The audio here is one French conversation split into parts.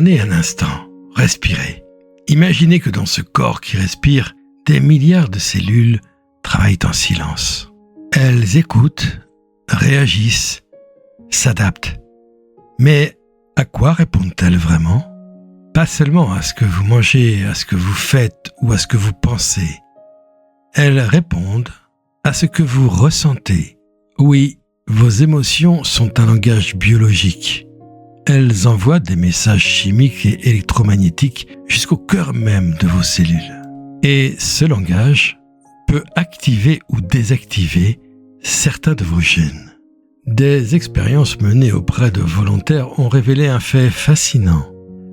Prenez un instant, respirez. Imaginez que dans ce corps qui respire, des milliards de cellules travaillent en silence. Elles écoutent, réagissent, s'adaptent. Mais à quoi répondent-elles vraiment ? Pas seulement à ce que vous mangez, à ce que vous faites ou à ce que vous pensez. Elles répondent à ce que vous ressentez. Oui, vos émotions sont un langage biologique. Elles envoient des messages chimiques et électromagnétiques jusqu'au cœur même de vos cellules. Et ce langage peut activer ou désactiver certains de vos gènes. Des expériences menées auprès de volontaires ont révélé un fait fascinant.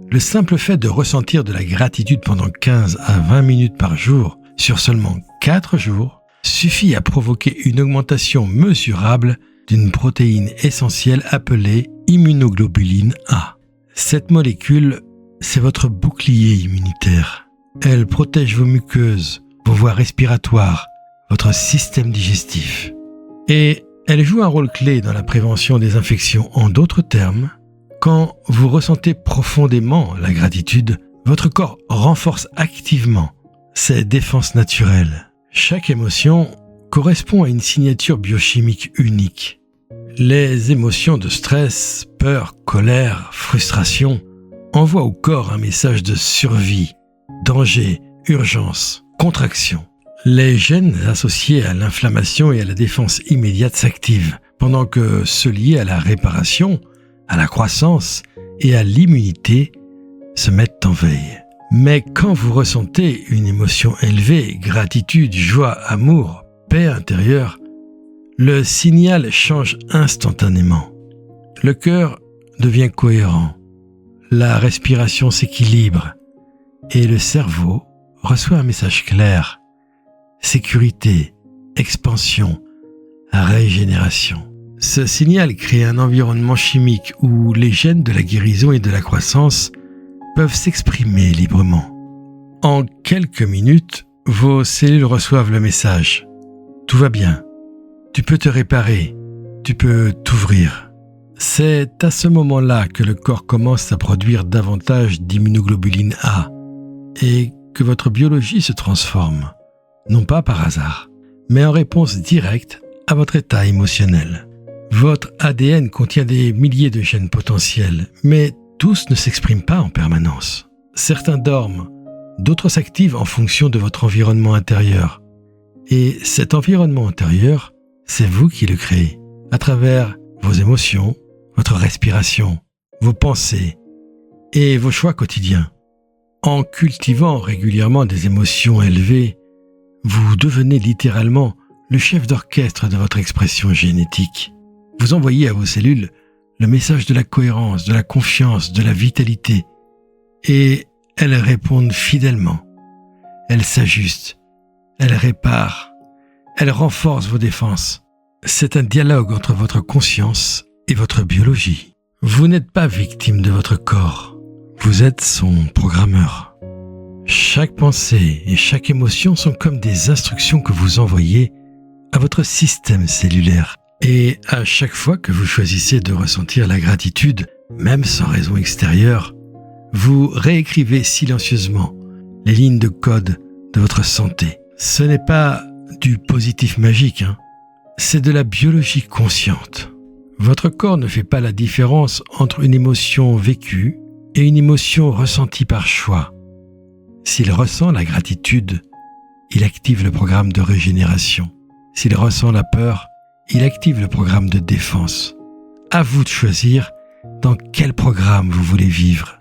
Le simple fait de ressentir de la gratitude pendant 15 à 20 minutes par jour sur seulement 4 jours suffit à provoquer une augmentation mesurable d'une protéine essentielle appelée immunoglobuline A. Cette molécule, c'est votre bouclier immunitaire. Elle protège vos muqueuses, vos voies respiratoires, votre système digestif. Et elle joue un rôle clé dans la prévention des infections. En d'autres termes, quand vous ressentez profondément la gratitude, votre corps renforce activement ses défenses naturelles. Chaque émotion correspond à une signature biochimique unique. Les émotions de stress, peur, colère, frustration envoient au corps un message de survie, danger, urgence, contraction. Les gènes associés à l'inflammation et à la défense immédiate s'activent, pendant que ceux liés à la réparation, à la croissance et à l'immunité se mettent en veille. Mais quand vous ressentez une émotion élevée, gratitude, joie, amour, paix intérieure, le signal change instantanément. Le cœur devient cohérent, la respiration s'équilibre et le cerveau reçoit un message clair. Sécurité, expansion, régénération. Ce signal crée un environnement chimique où les gènes de la guérison et de la croissance peuvent s'exprimer librement. En quelques minutes, vos cellules reçoivent le message. Tout va bien. Tu peux te réparer. Tu peux t'ouvrir. C'est à ce moment-là que le corps commence à produire davantage d'immunoglobuline A et que votre biologie se transforme. Non pas par hasard, mais en réponse directe à votre état émotionnel. Votre ADN contient des milliers de gènes potentiels, mais tous ne s'expriment pas en permanence. Certains dorment, d'autres s'activent en fonction de votre environnement intérieur. Et cet environnement intérieur, c'est vous qui le créez, à travers vos émotions, votre respiration, vos pensées et vos choix quotidiens. En cultivant régulièrement des émotions élevées, vous devenez littéralement le chef d'orchestre de votre expression génétique. Vous envoyez à vos cellules le message de la cohérence, de la confiance, de la vitalité. Et elles répondent fidèlement. Elles s'ajustent. Elles réparent. Elles renforcent vos défenses. C'est un dialogue entre votre conscience et votre biologie. Vous n'êtes pas victime de votre corps. Vous êtes son programmeur. Chaque pensée et chaque émotion sont comme des instructions que vous envoyez à votre système cellulaire. Et à chaque fois que vous choisissez de ressentir la gratitude, même sans raison extérieure, vous réécrivez silencieusement les lignes de code de votre santé. Ce n'est pas du positif magique, c'est de la biologie consciente. Votre corps ne fait pas la différence entre une émotion vécue et une émotion ressentie par choix. S'il ressent la gratitude, il active le programme de régénération. S'il ressent la peur, il active le programme de défense. À vous de choisir dans quel programme vous voulez vivre.